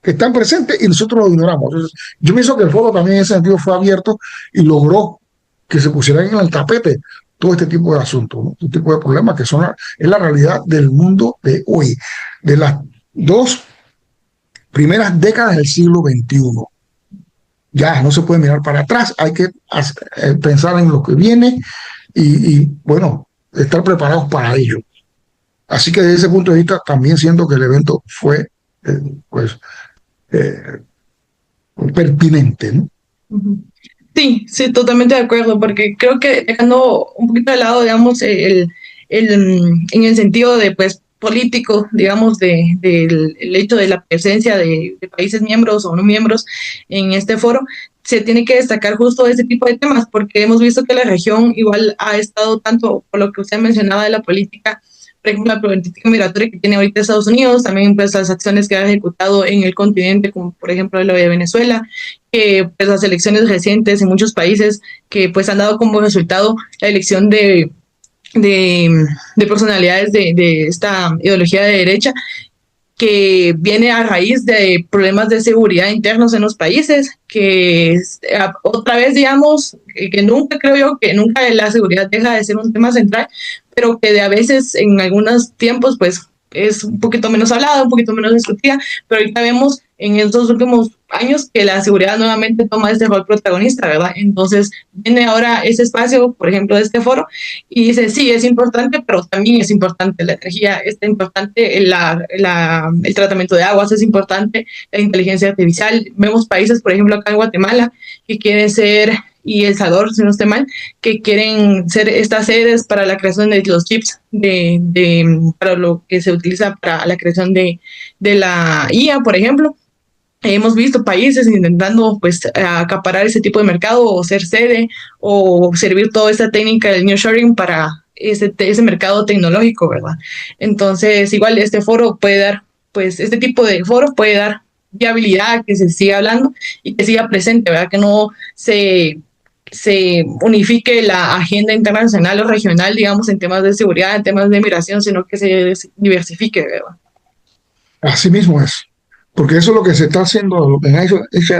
que están presentes y nosotros lo ignoramos. Entonces, yo pienso que el foro también en ese sentido fue abierto y logró que se pusieran en el tapete todo este tipo de asuntos, ¿no? Este tipo de problemas que es la realidad del mundo de hoy, de las dos primeras décadas del siglo XXI. Ya no se puede mirar para atrás, hay que pensar en lo que viene bueno, estar preparados para ello. Así que desde ese punto de vista también siento que el evento fue pues pertinente, ¿no? Sí, sí, totalmente de acuerdo, porque creo que dejando un poquito de lado, digamos, en el sentido de, pues, político, digamos, del el hecho de la presencia de países miembros o no miembros en este foro, se tiene que destacar justo ese tipo de temas, porque hemos visto que la región igual ha estado tanto, por lo que usted mencionaba de la política, por ejemplo, la política migratoria que tiene ahorita Estados Unidos, también pues las acciones que ha ejecutado en el continente, como por ejemplo lo de Venezuela, que pues las elecciones recientes en muchos países que pues han dado como resultado la elección de personalidades de esta ideología de derecha, que viene a raíz de problemas de seguridad internos en los países, que otra vez digamos que nunca creo yo que nunca la seguridad deja de ser un tema central, pero que a veces en algunos tiempos pues es un poquito menos hablada, un poquito menos discutida, pero ahorita vemos en estos últimos años que la seguridad nuevamente toma este rol protagonista, ¿verdad? Entonces viene ahora ese espacio, por ejemplo, de este foro, y dice, sí, es importante, pero también es importante la energía, es importante el tratamiento de aguas, es importante la inteligencia artificial. Vemos países, por ejemplo, acá en Guatemala, que quieren ser, y El Salvador, si no estoy mal, que quieren ser estas sedes para la creación de los chips, para lo que se utiliza para la creación de la IA, por ejemplo. Hemos visto países intentando pues acaparar ese tipo de mercado o ser sede o servir toda esta técnica del nearshoring para ese mercado tecnológico, ¿verdad? Entonces, igual este foro puede dar, pues este tipo de foro puede dar viabilidad a que se siga hablando y que siga presente, ¿verdad? Que no se unifique la agenda internacional o regional, digamos, en temas de seguridad, en temas de migración, sino que se diversifique, ¿verdad? Así mismo es. Porque eso es lo que se está haciendo, lo que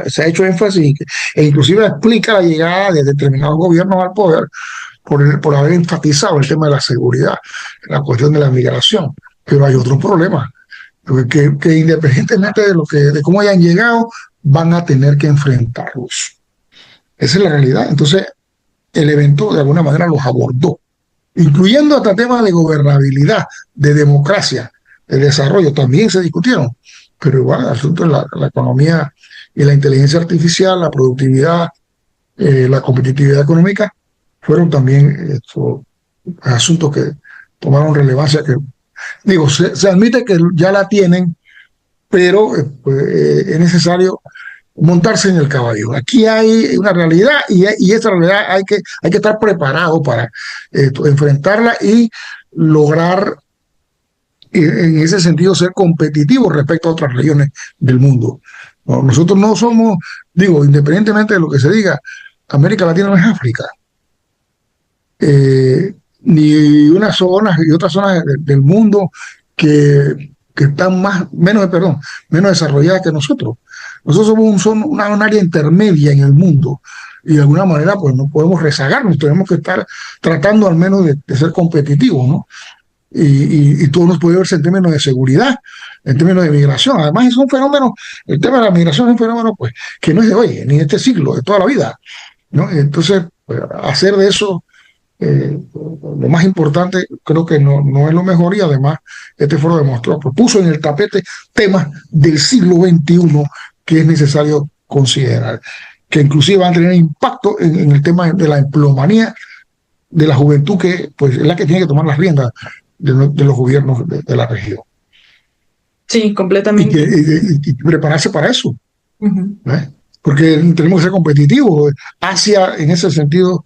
se ha hecho énfasis, e inclusive explica la llegada de determinados gobiernos al poder por haber enfatizado el tema de la seguridad, la cuestión de la migración. Pero hay otros problemas, que independientemente de cómo hayan llegado, van a tener que enfrentarlos. Esa es la realidad. Entonces, el evento de alguna manera los abordó, incluyendo hasta temas de gobernabilidad, de democracia, de desarrollo, también se discutieron. Pero igual, el asunto de la economía y la inteligencia artificial, la productividad, la competitividad económica, fueron también asuntos que tomaron relevancia, que digo, se admite que ya la tienen, pero es necesario montarse en el caballo. Aquí hay una realidad y esa realidad hay que estar preparado para enfrentarla y lograr en ese sentido ser competitivos respecto a otras regiones del mundo. No, nosotros no somos, digo, independientemente de lo que se diga, América Latina no es África. Ni unas zonas y otras zonas del mundo que están menos desarrolladas que nosotros. Nosotros somos una área intermedia en el mundo y de alguna manera pues no podemos rezagarnos, tenemos que estar tratando al menos de ser competitivos, ¿no? Y todo nos puede verse en términos de seguridad, en términos de migración. Además es un fenómeno, el tema de la migración es un fenómeno pues que no es de hoy, ni de este siglo, de toda la vida, ¿no? Entonces, pues, hacer de eso lo más importante creo que no es lo mejor, y además este foro propuso en el tapete temas del siglo XXI que es necesario considerar, que inclusive van a tener impacto en el tema de la empleomanía de la juventud, que pues es la que tiene que tomar las riendas de los gobiernos de la región. Sí, completamente. Y prepararse para eso. Porque tenemos que ser competitivos. Asia, en ese sentido,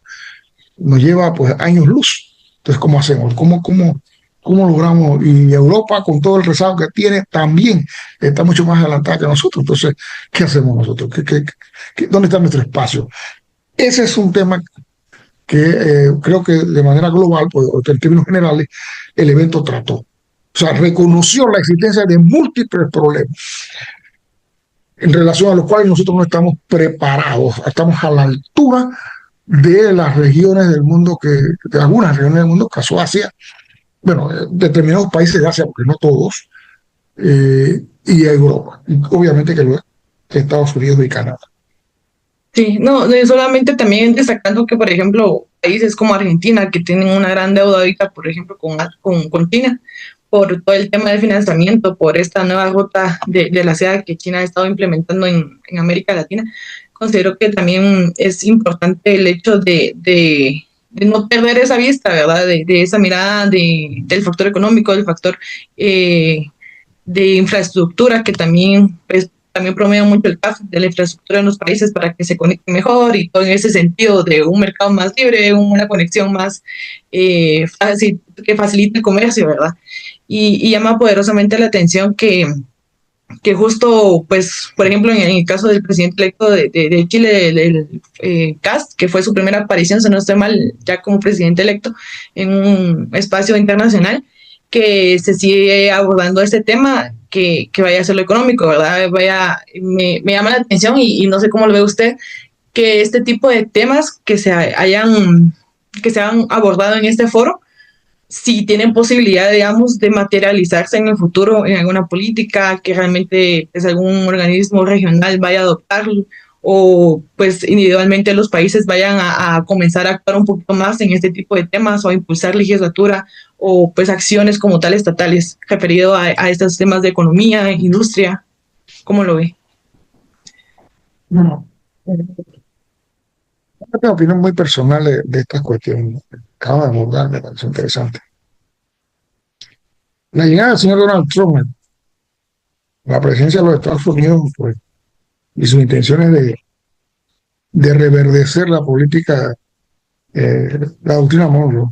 nos lleva pues años luz. Entonces, ¿cómo hacemos? ¿Cómo logramos? Y Europa, con todo el rezago que tiene, también está mucho más adelantada que nosotros. Entonces, ¿qué hacemos nosotros? ¿Dónde está nuestro espacio? Ese es un tema que creo que de manera global, pues, en términos generales, el evento trató. O sea, reconoció la existencia de múltiples problemas en relación a los cuales nosotros no estamos preparados, estamos a la altura de las regiones del mundo, de algunas regiones del mundo, caso Asia, bueno, determinados países de Asia, porque no todos, y a Europa, y obviamente que Estados Unidos y Canadá. Sí, no, solamente también destacando que, por ejemplo, países como Argentina, que tienen una gran deuda ahorita, por ejemplo, con China, por todo el tema de financiamiento, por esta nueva ruta de la seda que China ha estado implementando en América Latina, considero que también es importante el hecho de no perder esa vista, ¿verdad? De esa mirada del factor económico, del factor de infraestructura, que también promueve mucho el CAF, de la infraestructura en los países para que se conecten mejor, y todo en ese sentido de un mercado más libre, una conexión más fácil, que facilite el comercio, ¿verdad? Y llama poderosamente la atención que justo, pues, por ejemplo, en el caso del presidente electo de Chile, del Kast, que fue su primera aparición, si no estoy mal, ya como presidente electo en un espacio internacional, que se sigue abordando este tema, que vaya a ser lo económico, ¿verdad? Me llama la atención, y no sé cómo lo ve usted, que este tipo de temas que se han abordado en este foro, si tienen posibilidad, digamos, de materializarse en el futuro en alguna política que realmente pues, algún organismo regional vaya a adoptarlo o pues individualmente los países vayan a comenzar a actuar un poquito más en este tipo de temas o a impulsar legislatura o pues acciones como tal estatales referido a estos temas de economía, industria. ¿Cómo lo ve? No, yo tengo opinión muy personal de estas cuestiones. Acabo de abordar, me parece interesante. La llegada del señor Donald Trump a la presidencia de los Estados Unidos, pues, y sus intenciones de reverdecer la política, la doctrina Monroe.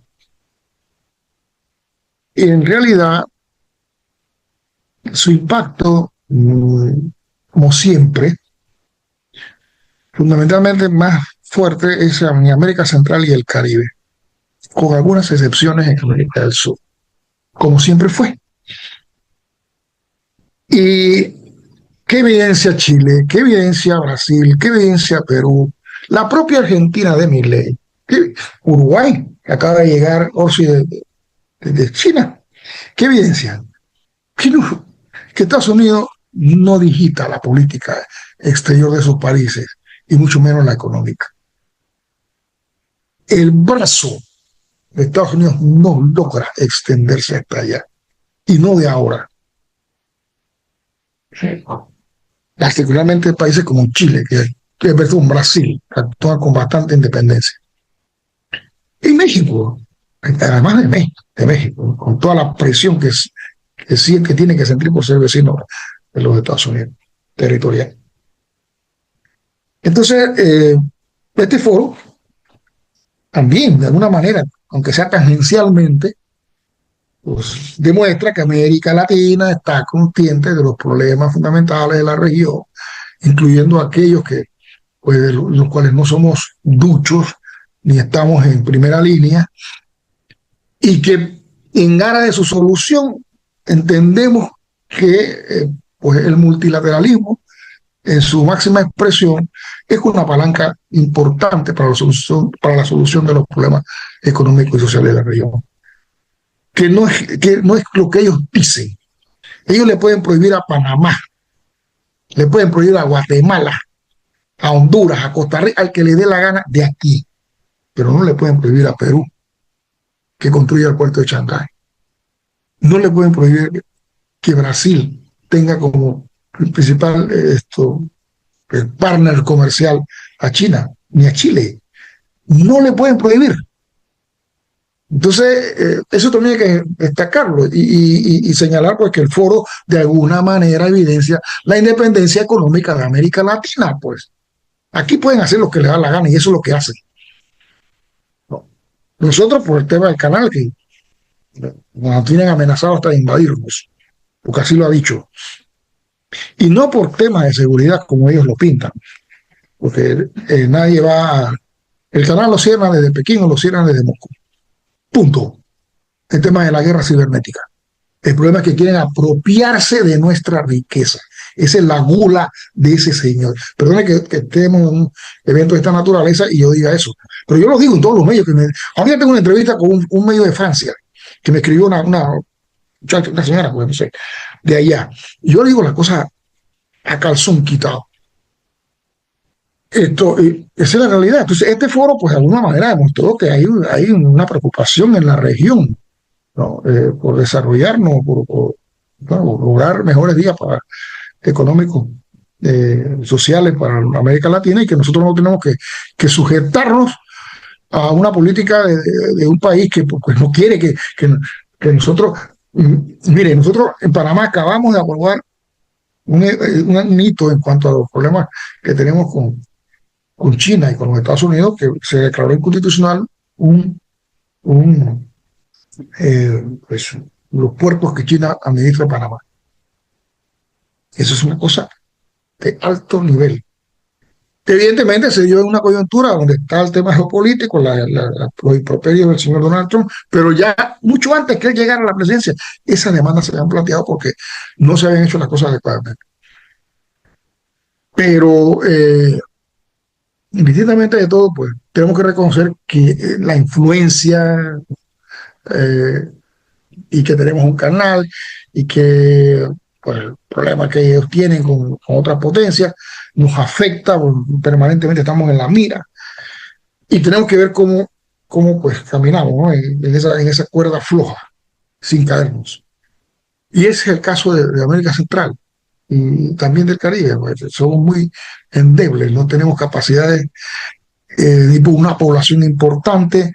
Y en realidad, su impacto, como siempre, fundamentalmente más fuerte es en América Central y el Caribe, con algunas excepciones en América del Sur, como siempre fue. Y qué evidencia Chile, qué evidencia Brasil, qué evidencia Perú, la propia Argentina de Milei, Uruguay, que acaba de llegar Orsi de China. ¿Qué evidencia? Que Estados Unidos no digita la política exterior de sus países, y mucho menos la económica. El brazo de Estados Unidos no logra extenderse hasta allá, y no de ahora. Particularmente países como Chile, que es un Brasil, que actúa con bastante independencia. Y México, además de México, con toda la presión que tiene que sentir por ser vecino de los Estados Unidos, territorial. Entonces, este foro también, de alguna manera, aunque sea tangencialmente, pues demuestra que América Latina está consciente de los problemas fundamentales de la región, incluyendo aquellos que, pues, los cuales no somos duchos ni estamos en primera línea, y que en aras de su solución entendemos que pues el multilateralismo en su máxima expresión es una palanca importante para la solución de los problemas económicos y sociales de la región. Que no es lo que ellos dicen. Ellos le pueden prohibir a Panamá, le pueden prohibir a Guatemala, a Honduras, a Costa Rica, al que le dé la gana de aquí, pero no le pueden prohibir a Perú que construya el puerto de Shanghái. No le pueden prohibir que Brasil tenga como principal el partner comercial a China, ni a Chile. No le pueden prohibir. Entonces, eso también hay que destacarlo y señalar pues, que el foro de alguna manera evidencia la independencia económica de América Latina. Pues aquí pueden hacer lo que les da la gana y eso es lo que hacen. ¿No? Nosotros, por el tema del canal, que nos tienen amenazados hasta de invadirnos, porque así lo ha dicho. Y no por temas de seguridad como ellos lo pintan, porque nadie va a... El canal lo cierran desde Pekín o lo cierran desde Moscú. Punto. El tema de la guerra cibernética. El problema es que quieren apropiarse de nuestra riqueza. Esa es la gula de ese señor. Perdone que estemos en un evento de esta naturaleza y yo diga eso. Pero yo lo digo en todos los medios. Ahora tengo una entrevista con un medio de Francia que me escribió una señora, pues, no sé, de allá. Y yo le digo la cosa a calzón quitado. Esa es la realidad. Entonces, este foro, pues de alguna manera demostró que hay una preocupación en la región, ¿no? Por desarrollarnos, por lograr mejores días económicos, sociales para América Latina, y que nosotros no tenemos que sujetarnos a una política de un país que pues, no quiere que nosotros... Mire, nosotros en Panamá acabamos de aprobar un hito en cuanto a los problemas que tenemos con China y con los Estados Unidos, que se declaró inconstitucional pues, los puertos que China administra en Panamá. Eso es una cosa de alto nivel. Evidentemente se dio en una coyuntura donde está el tema geopolítico, los improperios del señor Donald Trump, pero ya mucho antes que él llegara a la presidencia, esas demandas se habían planteado porque no se habían hecho las cosas adecuadamente. Pero indistintamente de todo, pues tenemos que reconocer que la influencia eh, y que tenemos un canal y que pues, el problema que ellos tienen con otras potencias nos afecta, pues, permanentemente estamos en la mira y tenemos que ver cómo pues caminamos, ¿no? En esa cuerda floja, sin caernos. Y ese es el caso de América Central y también del Caribe, pues, somos muy endebles, no tenemos capacidades ni por una población importante,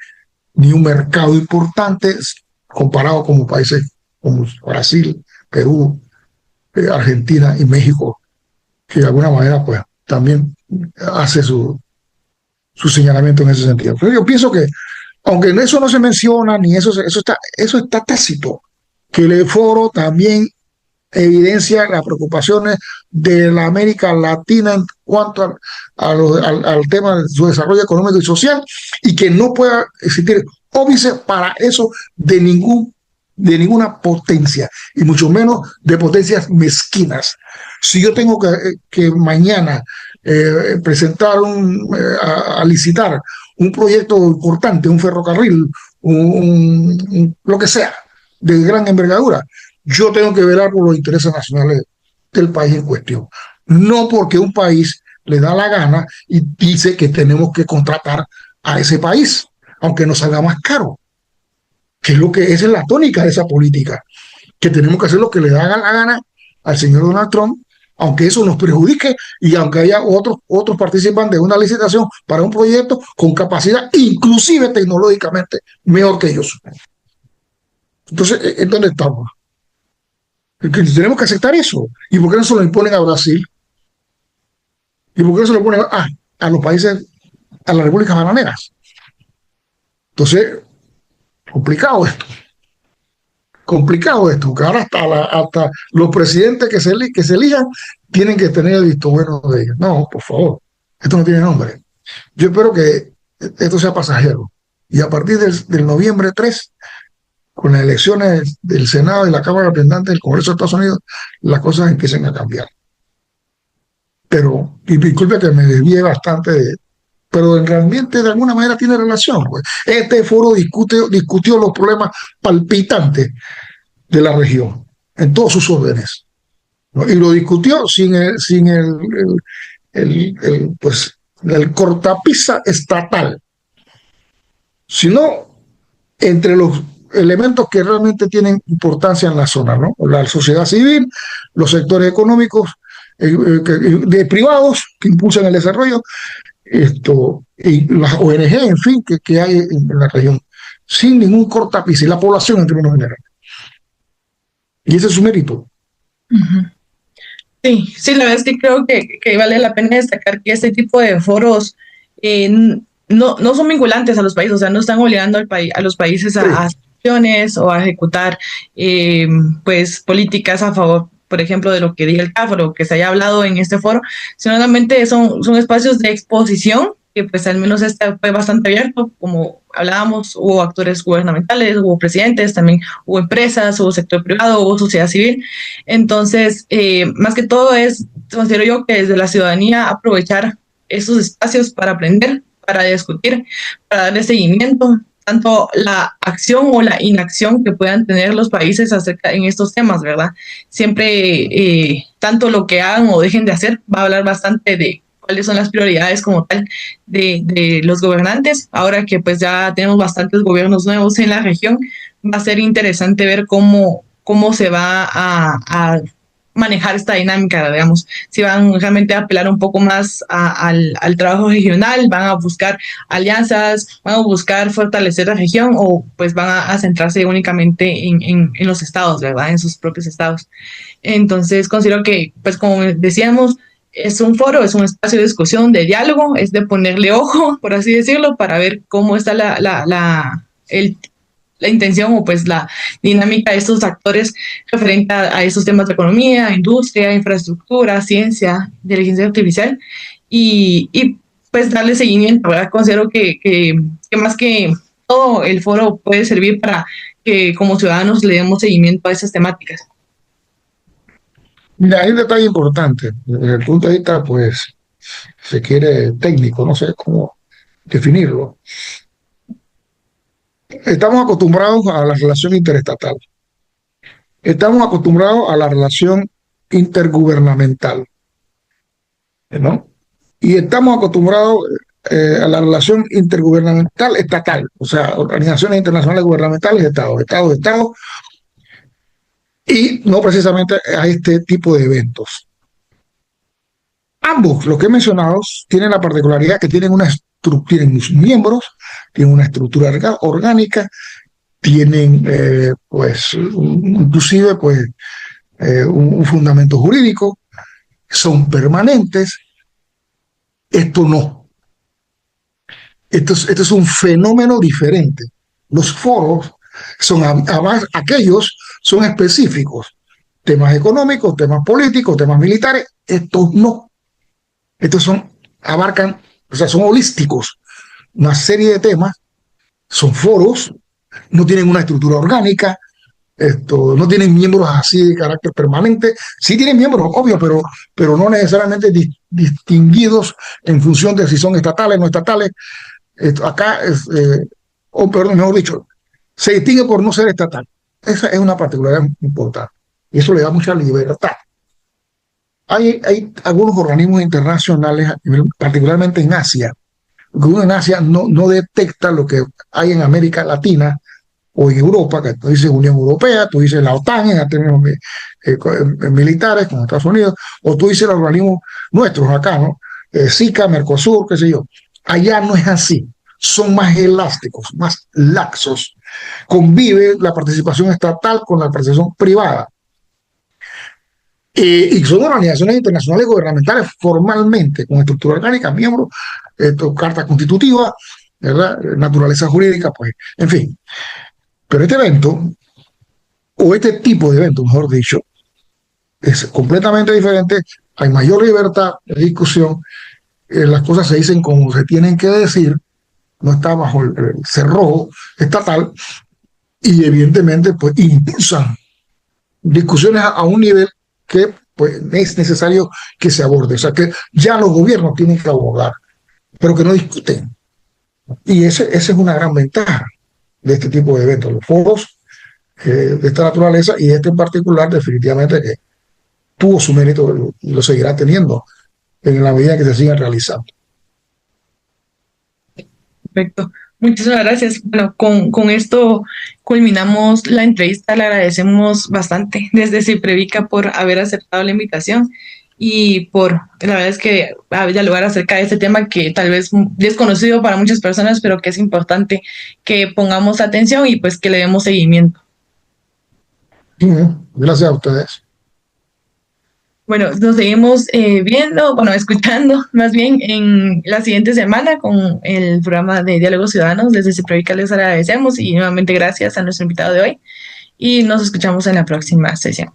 ni un mercado importante, comparado con países como Brasil, Perú, Argentina y México, que de alguna manera pues también hace su señalamiento en ese sentido. Pero yo pienso que, aunque eso no se menciona, ni eso está tácito, que el foro también evidencia las preocupaciones de la América Latina en cuanto al tema de su desarrollo económico y social, y que no pueda existir óbice para eso de ninguna potencia, y mucho menos de potencias mezquinas. Si yo tengo que mañana presentar a licitar un proyecto importante, un ferrocarril, lo que sea, de gran envergadura, yo tengo que velar por los intereses nacionales del país en cuestión. No porque un país le da la gana y dice que tenemos que contratar a ese país, aunque nos salga más caro, que es lo que esa es la tónica de esa política, que tenemos que hacer lo que le da la gana al señor Donald Trump, aunque eso nos perjudique y aunque haya otros participan de una licitación para un proyecto con capacidad, inclusive tecnológicamente, mejor que ellos. Entonces, ¿en dónde estamos? Tenemos que aceptar eso. ¿Y por qué no se lo imponen a Brasil? ¿Y por qué no se lo imponen a los países, a las repúblicas bananeras? Entonces, complicado esto, que ahora hasta los presidentes que se elijan tienen que tener el visto bueno de ellos. No, por favor, esto no tiene nombre. Yo espero que esto sea pasajero. Y a partir del noviembre 3, con las elecciones del Senado y la Cámara de Representantes del Congreso de Estados Unidos, las cosas empiecen a cambiar. Pero, y disculpe que me desvíe bastante pero el ambiente de alguna manera tiene relación. Pues. Este foro discutió los problemas palpitantes de la región, en todos sus órdenes, ¿no? Y lo discutió sin el cortapisa estatal, sino entre los elementos que realmente tienen importancia en la zona, ¿no? La sociedad civil, los sectores económicos de privados que impulsan el desarrollo, y las ONG, en fin, que hay en la región, sin ningún cortapié, y la población en términos generales. Y ese es su mérito. Uh-huh. Sí, la verdad es que creo que vale la pena destacar que este tipo de foros no son vinculantes a los países, o sea, no están obligando a los países a acciones o a ejecutar pues políticas a favor, por ejemplo, de lo que diga el CAF o lo que se haya hablado en este foro, sino solamente son espacios de exposición que pues al menos este fue bastante abierto, como hablábamos, hubo actores gubernamentales, hubo presidentes, también hubo empresas, hubo sector privado, hubo sociedad civil. Entonces, más que todo considero yo que desde la ciudadanía aprovechar esos espacios para aprender, para discutir, para darle seguimiento, tanto la acción o la inacción que puedan tener los países en estos temas, ¿verdad? Siempre, tanto lo que hagan o dejen de hacer, va a hablar bastante de cuáles son las prioridades como tal de los gobernantes. Ahora que pues ya tenemos bastantes gobiernos nuevos en la región, va a ser interesante ver cómo se va a manejar esta dinámica, digamos, si van realmente a apelar un poco más al trabajo regional, van a buscar alianzas, van a buscar fortalecer la región o pues van a centrarse únicamente en los estados, ¿verdad? En sus propios estados. Entonces considero que, pues como decíamos, es un foro, es un espacio de discusión, de diálogo, es de ponerle ojo, por así decirlo, para ver cómo está la intención o pues la dinámica de estos actores referente a estos temas de economía, industria, infraestructura, ciencia, inteligencia artificial y pues darle seguimiento, ¿verdad? Considero que más que todo el foro puede servir para que como ciudadanos le demos seguimiento a esas temáticas. Mira, hay un detalle importante. Desde el punto de vista, pues, se quiere técnico, no sé cómo definirlo. Estamos acostumbrados a la relación interestatal, estamos acostumbrados a la relación intergubernamental, ¿no? Y estamos acostumbrados a la relación intergubernamental estatal, o sea, organizaciones internacionales gubernamentales, Estados, y no precisamente a este tipo de eventos. Ambos, los que he mencionado, tienen la particularidad que tienen tienen miembros, tienen una estructura orgánica, tienen pues inclusive pues un fundamento jurídico, son permanentes. Esto no. Esto es un fenómeno diferente. Los foros son, aquellos son específicos. Temas económicos, temas políticos, temas militares. Estos no. Estos abarcan, o sea, son holísticos. Una serie de temas. Son foros. No tienen una estructura orgánica. No tienen miembros así de carácter permanente. Sí tienen miembros, obvio, pero no necesariamente distinguidos en función de si son estatales o no estatales. Acá, perdón, mejor dicho, se distingue por no ser estatal. Esa es una particularidad importante. Y eso le da mucha libertad. Hay algunos organismos internacionales, particularmente en Asia, que uno en Asia no detecta lo que hay en América Latina o en Europa, que tú dices Unión Europea, tú dices la OTAN en términos militares con Estados Unidos, o tú dices los organismos nuestros acá, ¿no? SICA, Mercosur, qué sé yo. Allá no es así, son más elásticos, más laxos. Convive la participación estatal con la participación privada. Y son organizaciones internacionales gubernamentales formalmente, con estructura orgánica, miembros, carta constitutiva, ¿verdad? Naturaleza jurídica, pues, en fin. Pero este evento, o este tipo de evento, mejor dicho, es completamente diferente, hay mayor libertad de discusión, las cosas se dicen como se tienen que decir, no está bajo el cerrojo estatal, y evidentemente pues impulsan discusiones a un nivel que pues es necesario que se aborde, o sea que ya los gobiernos tienen que abordar, pero que no discuten. Y esa es una gran ventaja de este tipo de eventos, los foros de esta naturaleza, y este en particular definitivamente que tuvo su mérito y lo seguirá teniendo en la medida que se sigan realizando. Perfecto. Muchísimas gracias. Bueno, con esto culminamos la entrevista. Le agradecemos bastante desde Ciprevica por haber aceptado la invitación y por, la verdad es que dialogar acerca de este tema que tal vez desconocido para muchas personas, pero que es importante que pongamos atención y pues que le demos seguimiento. Gracias a ustedes. Bueno, nos seguimos escuchando más bien en la siguiente semana con el programa de Diálogos Ciudadanos. Desde Ciprevica les agradecemos y nuevamente gracias a nuestro invitado de hoy y nos escuchamos en la próxima sesión.